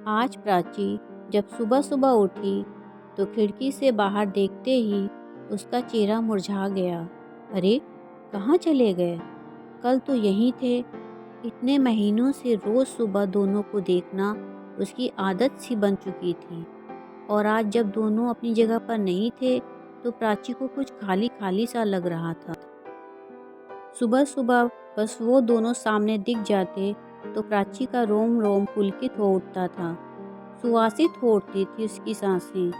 आज प्राची जब सुबह सुबह उठी तो खिड़की से बाहर देखते ही उसका चेहरा मुरझा गया। अरे, कहाँ चले गए? कल तो यहीं थे। इतने महीनों से रोज़ सुबह दोनों को देखना उसकी आदत सी बन चुकी थी, और आज जब दोनों अपनी जगह पर नहीं थे तो प्राची को कुछ खाली खाली सा लग रहा था। सुबह सुबह बस वो दोनों सामने दिख जाते तो प्राची का रोम रोम पुलकित हो उठता था। सुवासित हो उठती थी उसकी सांसें।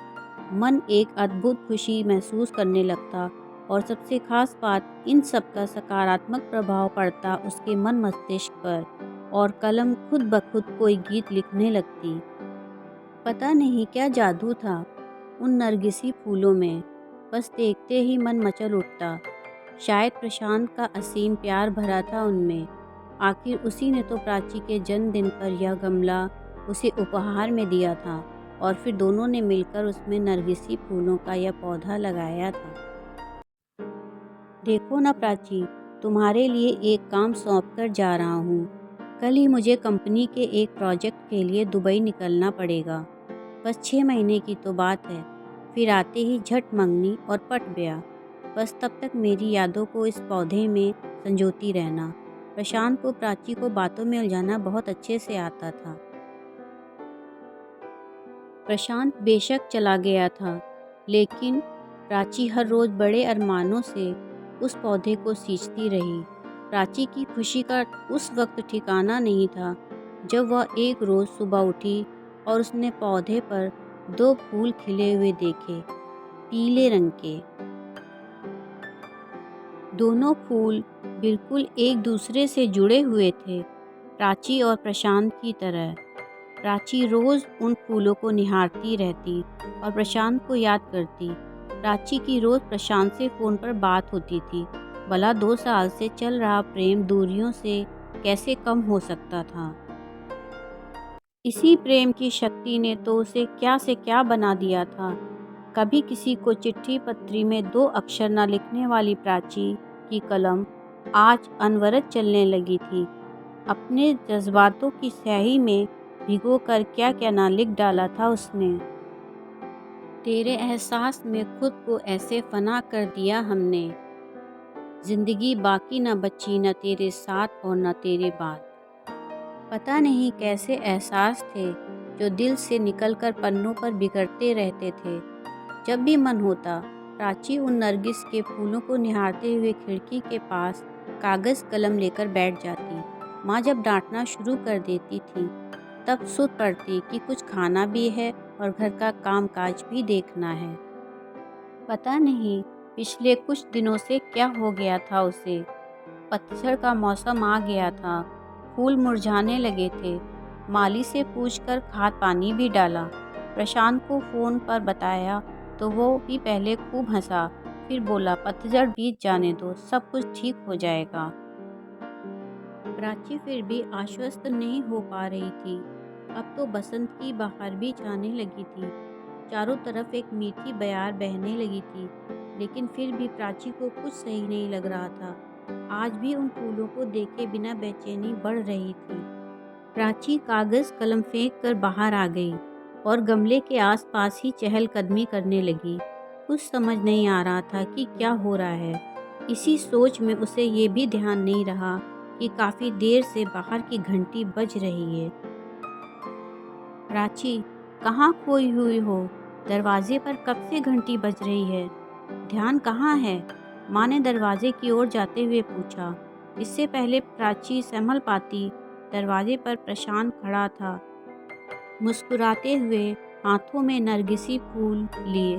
मन एक अद्भुत खुशी महसूस करने लगता, और सबसे खास बात, इन सब का सकारात्मक प्रभाव पड़ता उसके मन मस्तिष्क पर, और कलम खुद ब खुद कोई गीत लिखने लगती। पता नहीं क्या जादू था उन नरगिसी फूलों में, बस देखते ही मन मचल उठता। शायद प्रशांत का असीम प्यार भरा था उनमें। आखिर उसी ने तो प्राची के जन्मदिन पर यह गमला उसे उपहार में दिया था, और फिर दोनों ने मिलकर उसमें नरगिसी फूलों का यह पौधा लगाया था। देखो ना प्राची, तुम्हारे लिए एक काम सौंप कर जा रहा हूँ। कल ही मुझे कंपनी के एक प्रोजेक्ट के लिए दुबई निकलना पड़ेगा। बस 6 महीने की तो बात है, फिर आते ही झट मंगनी और पट ब्याह। बस तब तक मेरी यादों को इस पौधे में संजोती रहना। प्रशांत को प्राची को बातों में उलझाना बहुत अच्छे से आता था। प्रशांत बेशक चला गया था, लेकिन प्राची हर रोज़ बड़े अरमानों से उस पौधे को सींचती रही। प्राची की खुशी का उस वक्त ठिकाना नहीं था जब वह एक रोज़ सुबह उठी और उसने पौधे पर 2 फूल खिले हुए देखे, पीले रंग के। दोनों फूल बिल्कुल एक दूसरे से जुड़े हुए थे, प्राची और प्रशांत की तरह। प्राची रोज़ उन फूलों को निहारती रहती और प्रशांत को याद करती। प्राची की रोज़ प्रशांत से फ़ोन पर बात होती थी। भला 2 साल से चल रहा प्रेम दूरियों से कैसे कम हो सकता था। इसी प्रेम की शक्ति ने तो उसे क्या से क्या बना दिया था। कभी किसी को चिट्ठी पत्री में 2 अक्षर न लिखने वाली प्राची की कलम आज अनवरत चलने लगी थी। अपने जज्बातों की स्याही में भिगोकर क्या क्या ना लिख डाला था उसने। तेरे एहसास में खुद को ऐसे फना कर दिया हमने, जिंदगी बाकी न बची, न तेरे साथ और न तेरे बाद। पता नहीं कैसे एहसास थे जो दिल से निकलकर पन्नों पर बिखरते रहते थे। जब भी मन होता, प्राची उन नरगिस के फूलों को निहारते हुए खिड़की के पास कागज़ कलम लेकर बैठ जाती। माँ जब डांटना शुरू कर देती थी तब सुध पड़ती कि कुछ खाना भी है और घर का कामकाज भी देखना है। पता नहीं पिछले कुछ दिनों से क्या हो गया था उसे। पतझड़ का मौसम आ गया था, फूल मुरझाने लगे थे। माली से पूछकर खाद पानी भी डाला। प्रशांत को फ़ोन पर बताया तो वो भी पहले खूब हंसा, फिर बोला पतझड़ बीत जाने दो, सब कुछ ठीक हो जाएगा। प्राची फिर भी आश्वस्त नहीं हो पा रही थी। अब तो बसंत की बहार भी छाने लगी थी। चारों तरफ एक मीठी बयार बहने लगी थी, लेकिन फिर भी प्राची को कुछ सही नहीं लग रहा था। आज भी उन फूलों को देखे बिना बेचैनी बढ़ रही थी। प्राची कागज़ कलम फेंक कर बाहर आ गई और गमले के आसपास ही चहलकदमी करने लगी। कुछ समझ नहीं आ रहा था कि क्या हो रहा है। इसी सोच में उसे ये भी ध्यान नहीं रहा कि काफ़ी देर से बाहर की घंटी बज रही है। प्राची, कहाँ खोई हुई हो? दरवाजे पर कब से घंटी बज रही है? ध्यान कहाँ है? माँ ने दरवाजे की ओर जाते हुए पूछा। इससे पहले प्राची संभल पाती, दरवाजे पर प्रशांत खड़ा था, मुस्कुराते हुए, हाथों में नरगिसी फूल लिए।